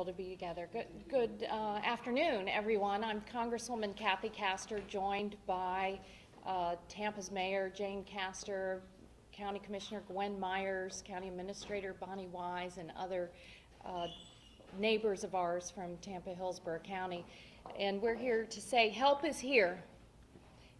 to be together. Good afternoon, everyone. I'm Congresswoman Kathy Castor, joined by Tampa's Mayor Jane Castor, County Commissioner Gwen Myers, County Administrator Bonnie Wise, and other neighbors of ours from Tampa, Hillsborough County. And we're here to say help is here.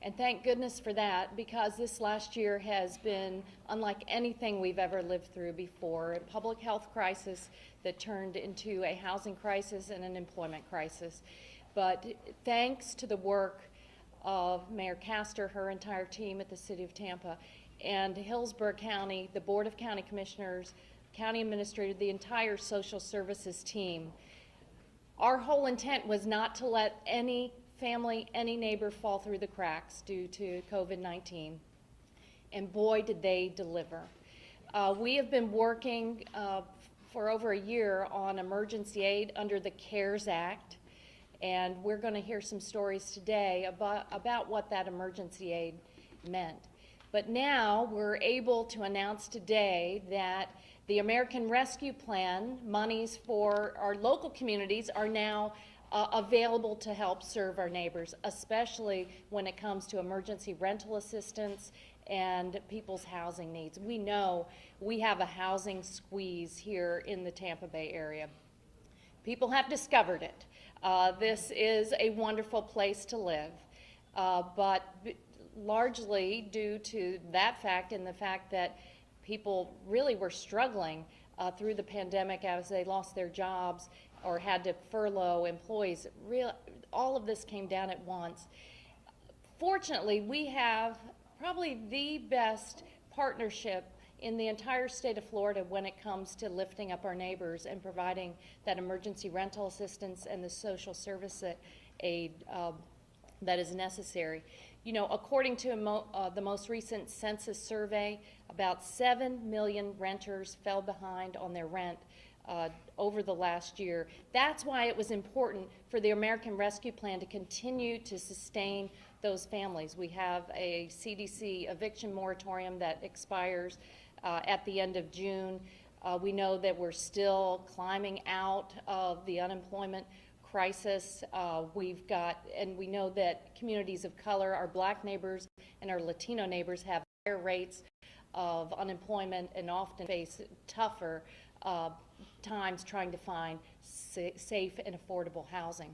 And thank goodness for that, because this last year has been unlike anything we've ever lived through before. A public health crisis that turned into a housing crisis and an employment crisis. But thanks to the work of Mayor Castor, her entire team at the City of Tampa, and Hillsborough County, the Board of County Commissioners, County Administrator, the entire social services team, our whole intent was not to let any family, any neighbor fall through the cracks due to COVID-19. And boy, did they deliver. We have been working for over a year on emergency aid under the CARES Act, and we're going to hear some stories today about what that emergency aid meant. But now we're able to announce today that the American Rescue Plan monies for our local communities are now available to help serve our neighbors, especially when it comes to emergency rental assistance and people's housing needs. We know we have a housing squeeze here in the Tampa Bay area. People have discovered it. This is a wonderful place to live, but largely due to that fact and the fact that people really were struggling through the pandemic as they lost their jobs or had to furlough employees. All of this came down at once. Fortunately, we have probably the best partnership in the entire state of Florida when it comes to lifting up our neighbors and providing that emergency rental assistance and the social service aid that is necessary. You know, according to the most recent census survey, about 7 million renters fell behind on their rent over the last year. That's why it was important for the American Rescue Plan to continue to sustain those families. We have a CDC eviction moratorium that expires at the end of June. We know that we're still climbing out of the unemployment crisis. We know that communities of color, our Black neighbors and our Latino neighbors, have higher rates of unemployment and often face tougher times trying to find safe and affordable housing.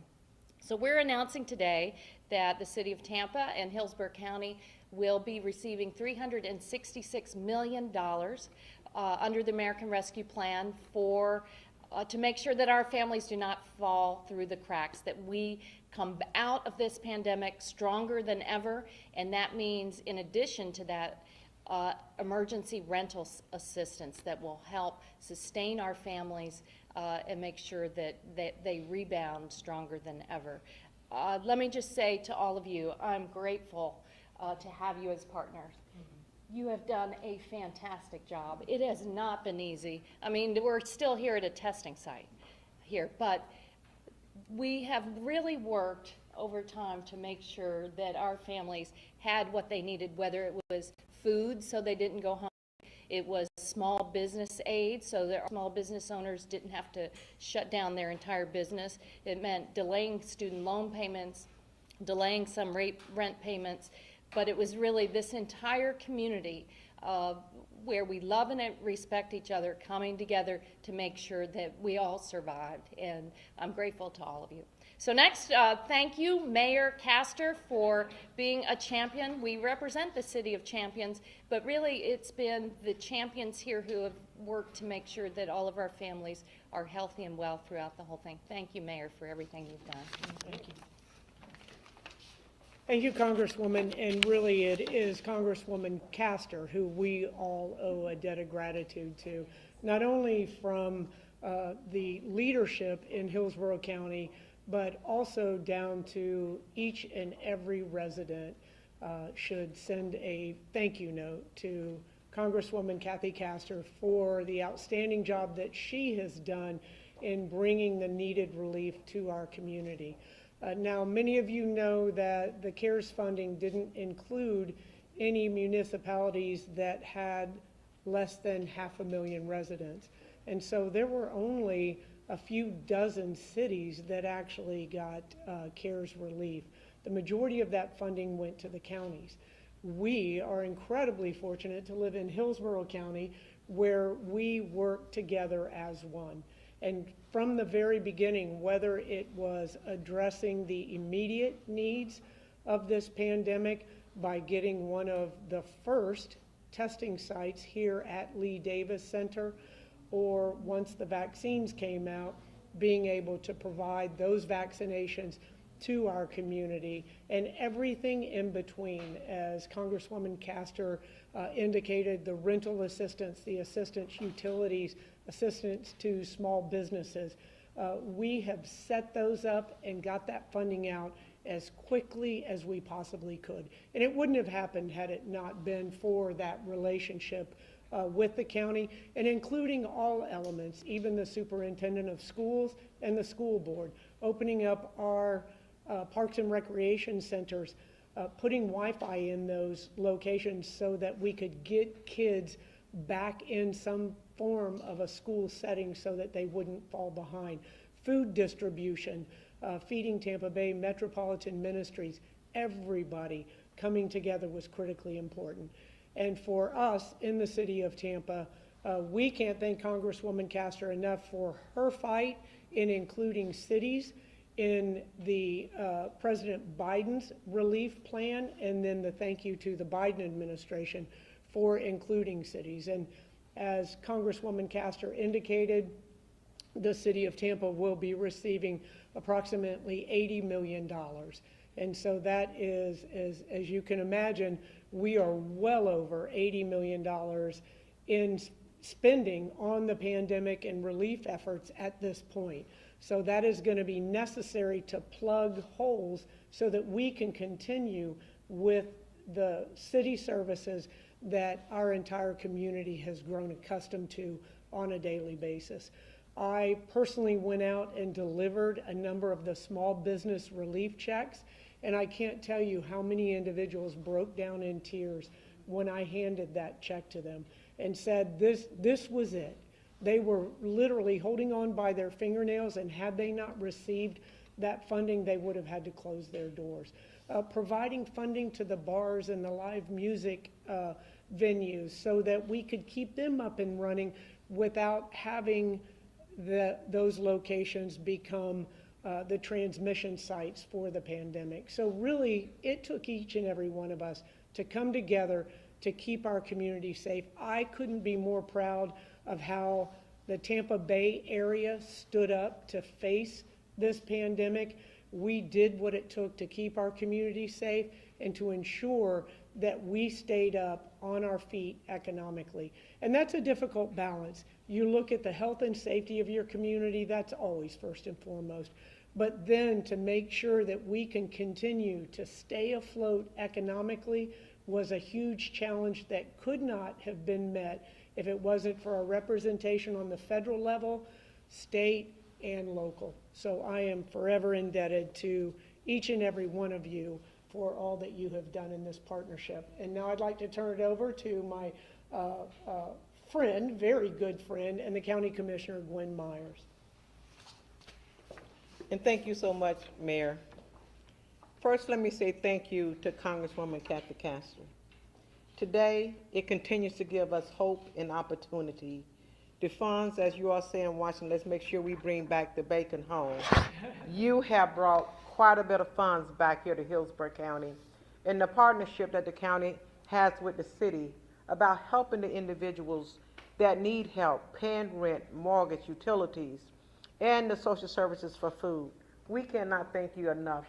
So we're announcing today that the City of Tampa and Hillsborough County will be receiving $366 million under the American Rescue Plan to make sure that our families do not fall through the cracks, that we come out of this pandemic stronger than ever, and that means, in addition to that, emergency rental assistance that will help sustain our families and make sure that they rebound stronger than ever. Let me just say to all of you, I'm grateful to have you as partners. You have done a fantastic job. It has not been easy. I mean, we're still here at a testing site here, but we have really worked over time to make sure that our families had what they needed, whether it was food so they didn't go hungry, it was small business aid so that small business owners didn't have to shut down their entire business. It meant delaying student loan payments, delaying some rent payments, but it was really this entire community where we love and respect each other coming together to make sure that we all survived, and I'm grateful to all of you. So next, thank you, Mayor Castor, for being a champion. We represent the City of Champions, but really it's been the champions here who have worked to make sure that all of our families are healthy and well throughout the whole thing. Thank you, Mayor, for everything you've done. Thank you. Thank you, Congresswoman, and really it is Congresswoman Castor who we all owe a debt of gratitude to, not only from the leadership in Hillsborough County, but also down to each and every resident should send a thank you note to Congresswoman Kathy Castor for the outstanding job that she has done in bringing the needed relief to our community. Now, many of you know that the CARES funding didn't include any municipalities that had less than 500,000 residents. And so there were only a few dozen cities that actually got CARES relief. The majority of that funding went to the counties. We are incredibly fortunate to live in Hillsborough County, where we work together as one. And from the very beginning, whether it was addressing the immediate needs of this pandemic by getting one of the first testing sites here at Lee Davis Center, or once the vaccines came out, being able to provide those vaccinations to our community, and everything in between, as Congresswoman Castor indicated, the rental assistance, the assistance utilities, assistance to small businesses. We have set those up and got that funding out as quickly as we possibly could. And it wouldn't have happened had it not been for that relationship with the county, and including all elements, even the superintendent of schools and the school board, opening up our parks and recreation centers, putting Wi-Fi in those locations so that we could get kids back in some form of a school setting so that they wouldn't fall behind. Food distribution, Feeding Tampa Bay, Metropolitan Ministries, everybody coming together was critically important. And for us in the city of Tampa, we can't thank Congresswoman Castor enough for her fight in including cities in the President Biden's relief plan, and then the thank you to the Biden administration for including cities. And as Congresswoman Castor indicated, the city of Tampa will be receiving approximately $80 million. And so that is, as you can imagine, we are well over $80 million in spending on the pandemic and relief efforts at this point. So that is going to be necessary to plug holes so that we can continue with the city services that our entire community has grown accustomed to on a daily basis. I personally went out and delivered a number of the small business relief checks, and I can't tell you how many individuals broke down in tears when I handed that check to them and said this was it. They were literally holding on by their fingernails, and had they not received that funding, they would have had to close their doors. Providing funding to the bars and the live music venues so that we could keep them up and running without having those locations become the transmission sites for the pandemic. So really, it took each and every one of us to come together to keep our community safe. I couldn't be more proud of how the Tampa Bay area stood up to face this pandemic. We did what it took to keep our community safe and to ensure that we stayed up on our feet economically. And that's a difficult balance. You look at the health and safety of your community, that's always first and foremost. But then to make sure that we can continue to stay afloat economically was a huge challenge that could not have been met if it wasn't for our representation on the federal level, state, and local. So I am forever indebted to each and every one of you for all that you have done in this partnership. And now I'd like to turn it over to my friend, very good friend, and the County Commissioner, Gwen Myers. And thank you so much, Mayor. First, let me say thank you to Congresswoman Kathy Castor. Today, it continues to give us hope and opportunity. The funds, as you all say in Washington, let's make sure we bring back the bacon home. You have brought quite a bit of funds back here to Hillsborough County, and the partnership that the county has with the city about helping the individuals that need help paying rent, mortgage, utilities, and the social services for food. We cannot thank you enough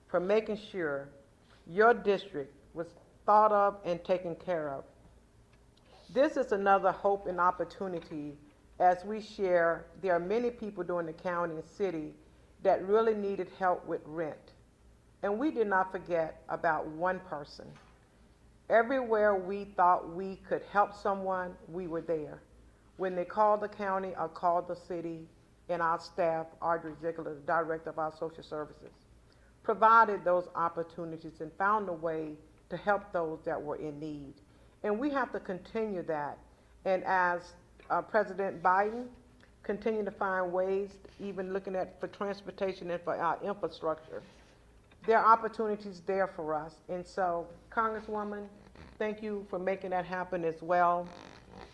for making sure your district was thought of and taken care of. This is another hope and opportunity as we share. There are many people during the county and city that really needed help with rent. And we did not forget about one person. Everywhere we thought we could help someone, we were there. When they called the county or called the city, and our staff, Audrey Ziegler, the director of our social services, provided those opportunities and found a way to help those that were in need. And we have to continue that. And as President Biden continue to find ways, even looking at for transportation and for our infrastructure. There are opportunities there for us. And so, Congresswoman, thank you for making that happen as well.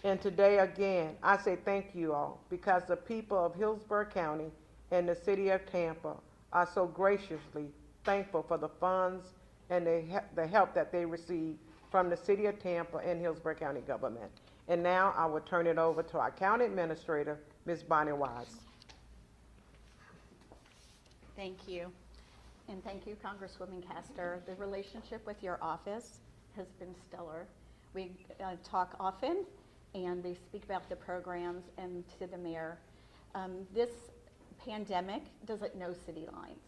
And today, again, I say thank you all, because the people of Hillsborough County and the city of Tampa are so graciously thankful for the funds and the help that they receive from the city of Tampa and Hillsborough County government. And now I will turn it over to our county administrator, Ms. Bonnie Wise. Thank you. And thank you, Congresswoman Castor. The relationship with your office has been stellar. We talk often, and they speak about the programs and to the mayor. This pandemic doesn't know city lines.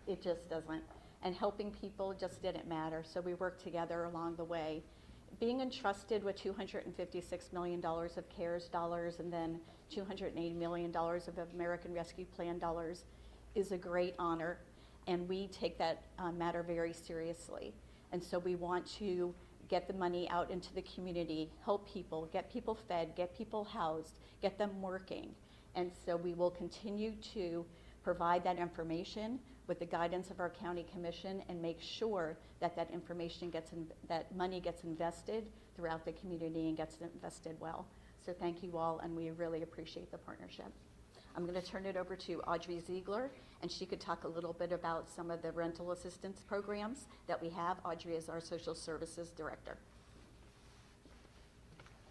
It just doesn't. And helping people just didn't matter, so we worked together along the way. Being entrusted with $256 million of CARES dollars and then $280 million of American Rescue Plan dollars is a great honor, and we take that matter very seriously. And so we want to get the money out into the community, help people, get people fed, get people housed, get them working. And so we will continue to provide that information with the guidance of our county commission and make sure that that information that money gets invested throughout the community and gets invested well. So thank you all, and we really appreciate the partnership. I'm going to turn it over to Audrey Ziegler, and she could talk a little bit about some of the rental assistance programs that we have. Audrey is our social services director.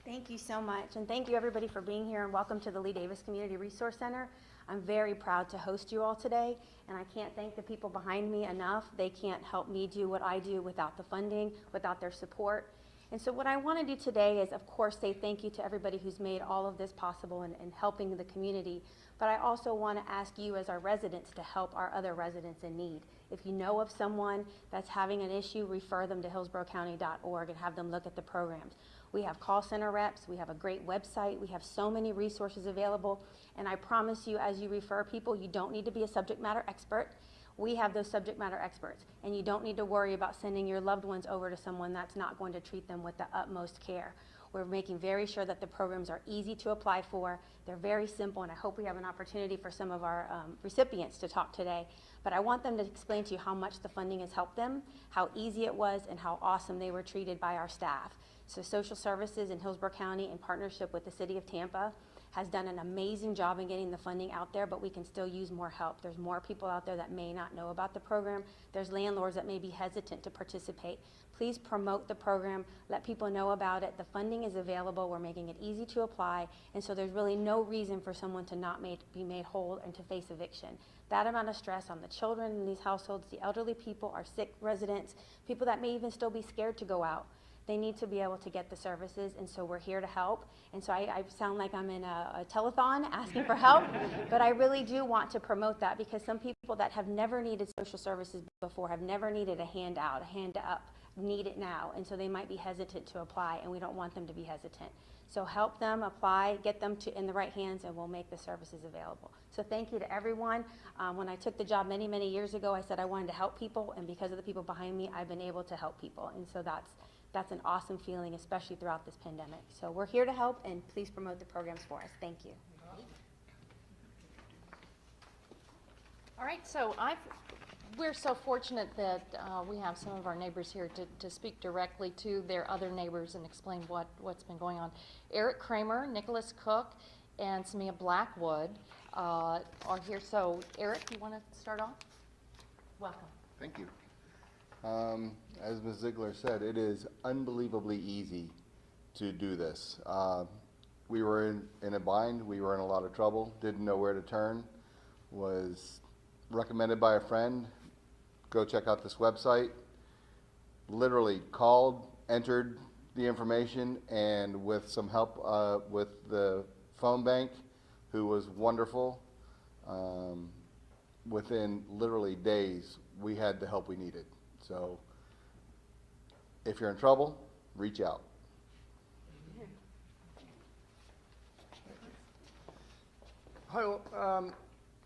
Thank you so much, and thank you everybody for being here, and welcome to the Lee Davis Community Resource Center. I'm very proud to host you all today, and I can't thank the people behind me enough. They can't help me do what I do without the funding, without their support. And so what I want to do today is, of course, say thank you to everybody who's made all of this possible and helping the community. But I also want to ask you as our residents to help our other residents in need. If you know of someone that's having an issue, refer them to hillsboroughcounty.org and have them look at the programs. We have call center reps, we have a great website, we have so many resources available, and I promise you, as you refer people, you don't need to be a subject matter expert. We have those subject matter experts, and you don't need to worry about sending your loved ones over to someone that's not going to treat them with the utmost care. We're making very sure that the programs are easy to apply for. They're very simple, and I hope we have an opportunity for some of our recipients to talk today. But I want them to explain to you how much the funding has helped them, how easy it was, and how awesome they were treated by our staff. So Social Services in Hillsborough County, in partnership with the City of Tampa, has done an amazing job in getting the funding out there, but we can still use more help. There's more people out there that may not know about the program. There's landlords that may be hesitant to participate. Please promote the program, let people know about it. The funding is available, we're making it easy to apply, and so there's really no reason for someone to not be made whole and to face eviction. That amount of stress on the children in these households, the elderly people, our sick residents, people that may even still be scared to go out. They need to be able to get the services, and so we're here to help. And so I sound like I'm in a telethon asking for help, but I really do want to promote that, because some people that have never needed social services before, have never needed a handout, a hand up, need it now, and so they might be hesitant to apply, and we don't want them to be hesitant. So help them apply, get them in the right hands, and we'll make the services available. So thank you to everyone. When I took the job many, many years ago, I said I wanted to help people, and because of the people behind me, I've been able to help people, and so that's an awesome feeling, especially throughout this pandemic. So we're here to help, and please promote the programs for us. Thank you. All right, so we're so fortunate that we have some of our neighbors here to speak directly to their other neighbors and explain what's been going on. Eric Kramer, Nicholas Cook, and Samia Blackwood are here. So Eric, you want to start off? Welcome. Thank you. As Ms. Ziegler said, it is unbelievably easy to do this. We were in a bind, we were in a lot of trouble, didn't know where to turn, was recommended by a friend, go check out this website, literally called, entered the information, and with some help with the phone bank, who was wonderful, within literally days, we had the help we needed. So if you're in trouble, reach out. Hi, all.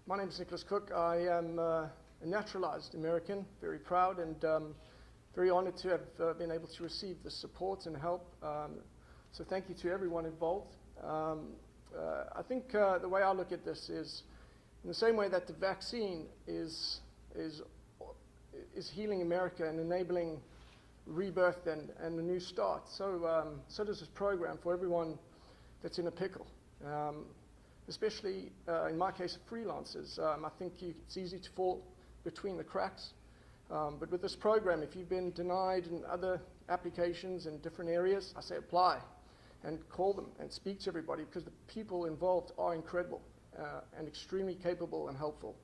My name is Nicholas Cook. I am a naturalized American, very proud and very honored to have been able to receive the support and help. So thank you to everyone involved. I think the way I look at this is in the same way that the vaccine is healing America and enabling rebirth and a new start. So does this program for everyone that's in a pickle, especially in my case, freelancers. I think it's easy to fall between the cracks. But with this program, if you've been denied in other applications in different areas, I say apply and call them and speak to everybody, because the people involved are incredible and extremely capable and helpful.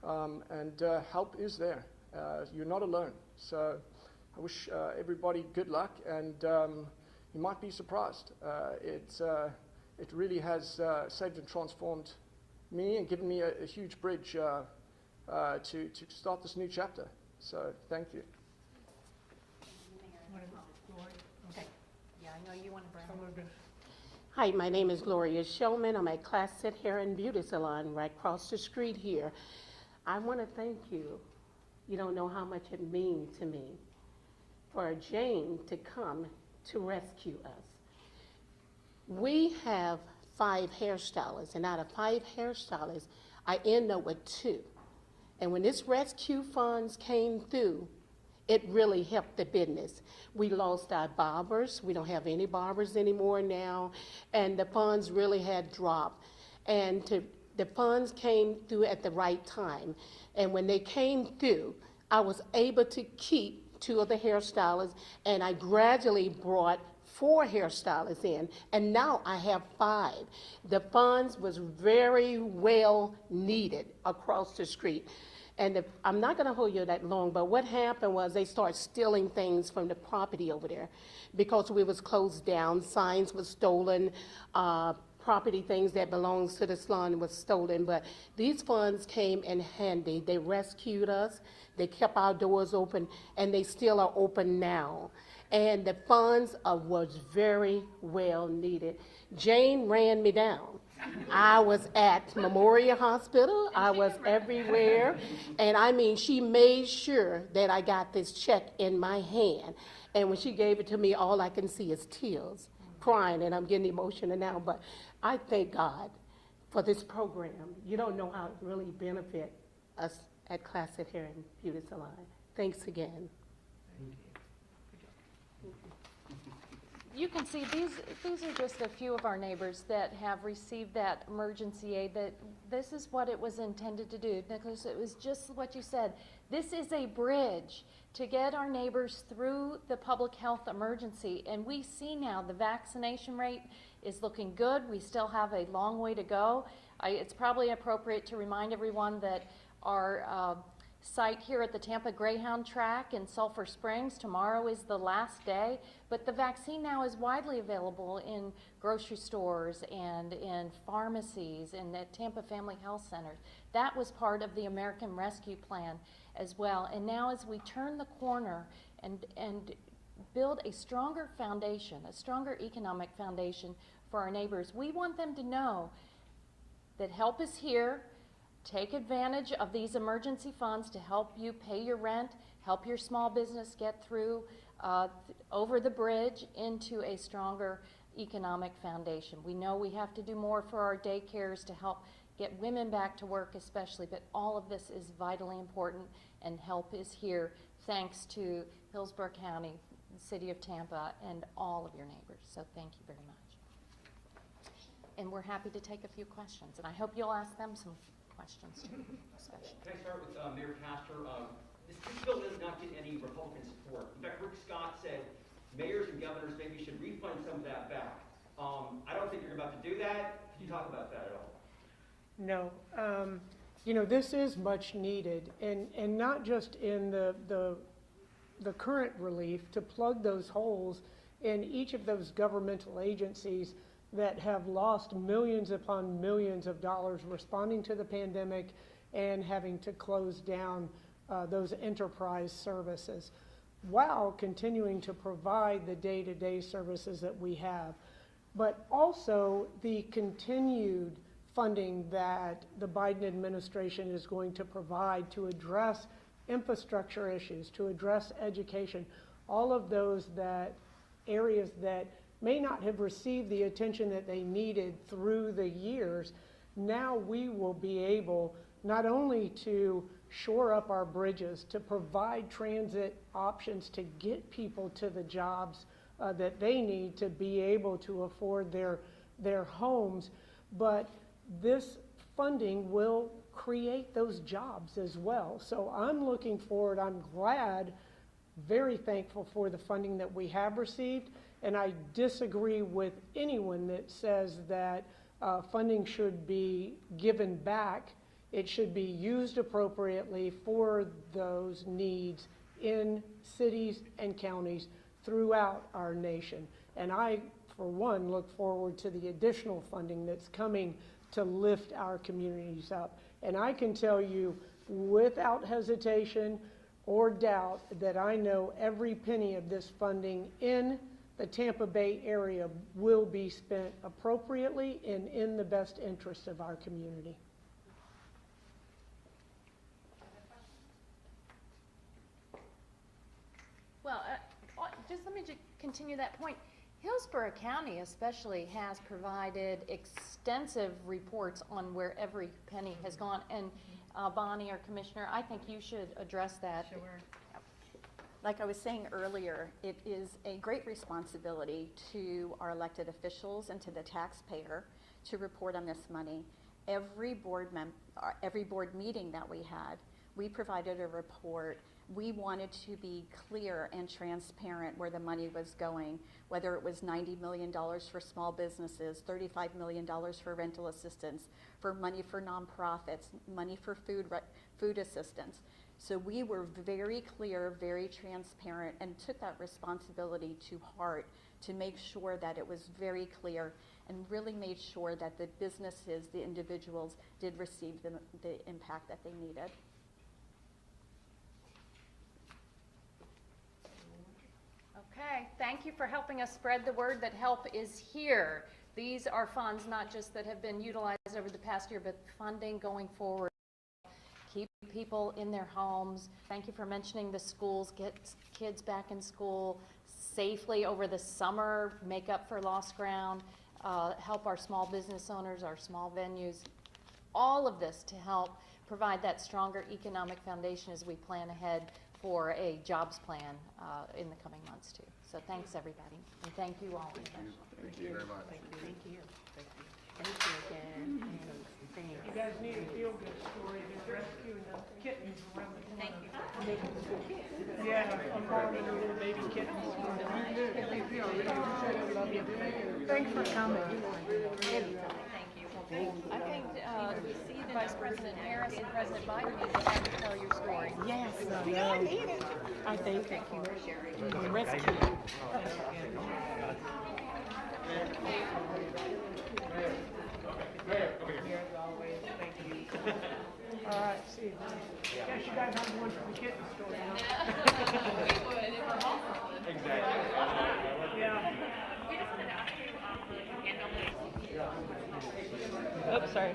Help is there. You're not alone. So I wish everybody good luck, and you might be surprised. It really has saved and transformed me and given me a huge bridge to start this new chapter. So thank you. Okay. Yeah, I know you want to bring. Hi, my name is Gloria Showman. I'm at Classic Hair and Beauty Salon right across the street here. I want to thank you. You don't know how much it means to me for Jane to come to rescue us. We have 5 hairstylists, and out of 5 hairstylists, I end up with 2. And when this rescue funds came through, it really helped the business. We lost our barbers. We don't have any barbers anymore now. And the funds really had dropped. And the funds came through at the right time. And when they came through, I was able to keep 2 of the hairstylists, and I gradually brought 4 hairstylists in, and now I have 5. The funds was very well needed across the street. And I'm not going to hold you that long, but what happened was they started stealing things from the property over there because we was closed down. Signs was stolen, property things that belongs to the salon was stolen. But these funds came in handy. They rescued us. They kept our doors open, and they still are open now. And the funds was very well needed. Jane ran me down. I was at Memorial Hospital. I was everywhere. And I mean, she made sure that I got this check in my hand. And when she gave it to me, all I can see is tears, crying, and I'm getting emotional now. But I thank God for this program. You don't know how it really benefit us at Classic Hair and Beauty Salon. Thanks again. You can see these are just a few of our neighbors that have received that emergency aid. That this is what it was intended to do, because it was just what you said. This is a bridge to get our neighbors through the public health emergency. And we see now the vaccination rate is looking good. We still have a long way to go. It's probably appropriate to remind everyone that our site here at the Tampa Greyhound track in Sulphur Springs, tomorrow is the last day, but the vaccine now is widely available in grocery stores and in pharmacies and at Tampa Family Health Centers. That was part of the American Rescue Plan as well. And now as we turn the corner and build a stronger foundation, a stronger economic foundation for our neighbors, we want them to know that help is here. Take advantage of these emergency funds to help you pay your rent, help your small business get through over the bridge into a stronger economic foundation. We know we have to do more for our daycares to help get women back to work especially, but all of this is vitally important, and help is here thanks to Hillsborough County, the City of Tampa, and all of your neighbors. So thank you very much. And we're happy to take a few questions, and I hope you'll ask them some questions too, especially. Can I start with Mayor Castor? This bill does not get any Republican support. In fact, Rick Scott said mayors and governors maybe should refund some of that back. I don't think you're about to do that. Can you talk about that at all? No. You know, this is much needed, and not just in the current relief, to plug those holes in each of those governmental agencies that have lost millions upon millions of dollars responding to the pandemic and having to close down those enterprise services while continuing to provide the day-to-day services that we have. But also the continued funding that the Biden administration is going to provide to address infrastructure issues, to address education, all of those areas that may not have received the attention that they needed through the years, now we will be able not only to shore up our bridges, to provide transit options to get people to the jobs that they need to be able to afford their homes, but this funding will create those jobs as well. So I'm looking forward, I'm glad, very thankful for the funding that we have received, and I disagree with anyone that says that funding should be given back. It should be used appropriately for those needs in cities and counties throughout our nation. And I, for one, look forward to the additional funding that's coming to lift our communities up. And I can tell you without hesitation or doubt that I know every penny of this funding in the Tampa Bay area will be spent appropriately and in the best interest of our community. Well, just let me continue that point. Hillsborough County especially has provided extensive reports on where every penny has gone. And Bonnie, our commissioner, I think you should address that. Sure. Like I was saying earlier, it is a great responsibility to our elected officials and to the taxpayer to report on this money. Every board meeting that we had, we provided a report. We wanted to be clear and transparent where the money was going, whether it was $90 million for small businesses, $35 million for rental assistance, for money for nonprofits, money for food assistance. So we were very clear, very transparent, and took that responsibility to heart to make sure that it was very clear and really made sure that the businesses, the individuals, did receive the impact that they needed. Okay, thank you for helping us spread the word that help is here. These are funds not just that have been utilized over the past year, but funding going forward. Keep people in their homes. Thank you for mentioning the schools, get kids back in school safely over the summer, make up for lost ground, help our small business owners, our small venues. All of this to help provide that stronger economic foundation as we plan ahead for a jobs plan in the coming months too. So thanks everybody, and thank you all. Thank you very much. Thank you. Thank you again. Thanks. You guys need a feel-good story. They're rescuing the kittens around the corner. Thank you. Yeah, I'm calling them little baby kittens. Love you. Thanks for coming. I think Vice President Harris and President Biden need to have to tell your story. Yes, I thank you. Rescue. All right, see you. Guess you guys have one for the kitten story, huh? We would if we're home. Exactly. Yeah. We just wanted to ask you, handle Oops, sorry.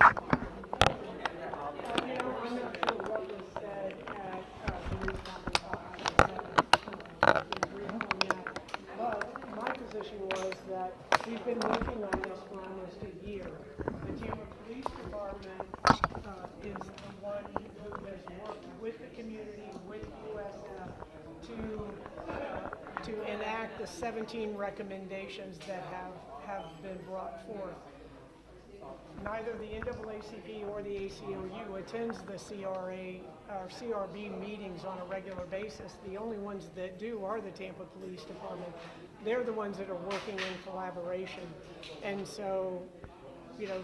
I'm not sure what was said at the but my position was that we've been working on this for almost a year. The Tampa Police Department is the one who has worked with the community, with USF, to enact the 17 recommendations that have been brought forth. Neither the NAACP or the ACLU attends the CRB meetings on a regular basis. The only ones that do are the Tampa Police Department. They're the ones that are working in collaboration. And so, you know,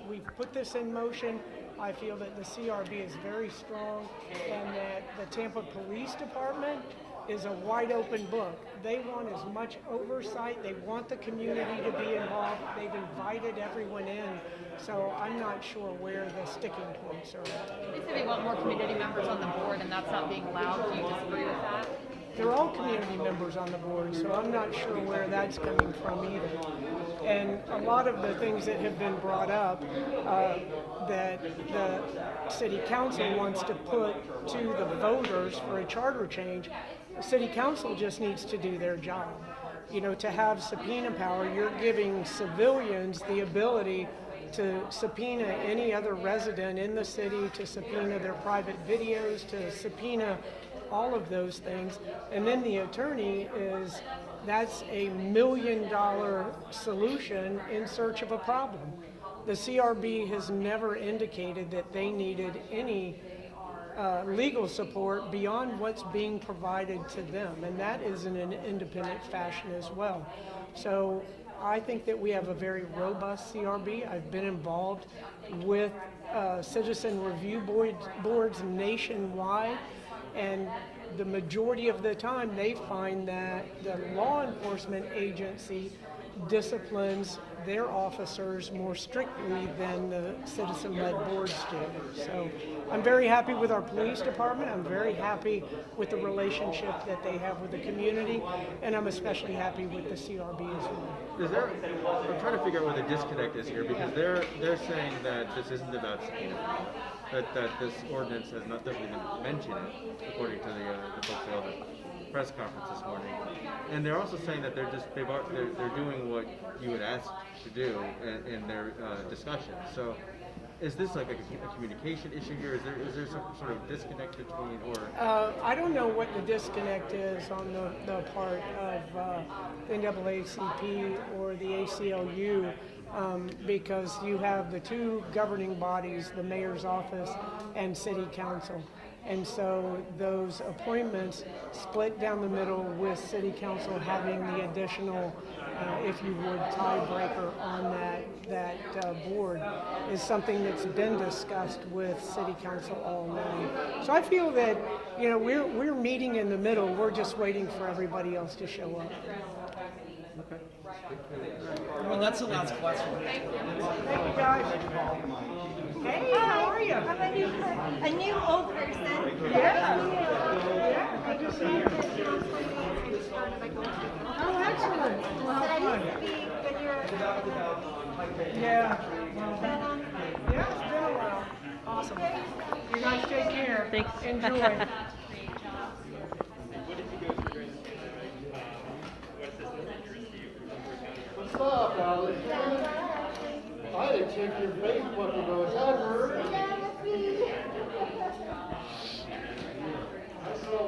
we've put this in motion. I feel that the CRB is very strong and that the Tampa Police Department is a wide open book. They want as much oversight. They want the community to be involved. They've invited everyone in. So I'm not sure where the sticking points are at. They say they want more community members on the board and that's not being allowed. Do you disagree with that? They're all community members on the board, so I'm not sure where that's coming from either. And a lot of the things that have been brought up that the city council wants to put to the voters for a charter change, the city council just needs to do their job. You know, to have subpoena power, you're giving civilians the ability to subpoena any other resident in the city, to subpoena their private videos, to subpoena all of those things. And then the attorney that's $1 million solution in search of a problem. The CRB has never indicated that they needed any legal support beyond what's being provided to them, and that is in an independent fashion as well. So I think that we have a very robust CRB. I've been involved with citizen review boards nationwide, and the majority of the time they find that the law enforcement agency disciplines their officers more strictly than the citizen-led boards do. So I'm very happy with our police department. I'm very happy with the relationship that they have with the community, and I'm especially happy with the CRB as well. I'm trying to figure out where the disconnect is here, because they're saying that this isn't about subpoena power, that this ordinance doesn't even mention it, according to the folks at the press conference this morning. And they're also saying that they're doing what you would ask to do in their discussion. So is this like a communication issue here? Is there some sort of disconnect between, or? I don't know what the disconnect is on the part of the NAACP or the ACLU, because you have the two governing bodies, the mayor's office and city council. And so those appointments split down the middle, with city council having the additional, if you would, tiebreaker on that board, is something that's been discussed with city council all night. So I feel that, you know, we're meeting in the middle. We're just waiting for everybody else to show up. Well, that's the last question. Thank you, guys. Hey, how are you? How about you? A new old person. Yeah. Good to see you. Oh, excellent. Well, how fun. Yeah. Yeah, it's been a while. Awesome. You guys take care. Thanks. Enjoy. Stop, Alex. I had to check your Facebook and go, is that her? I saw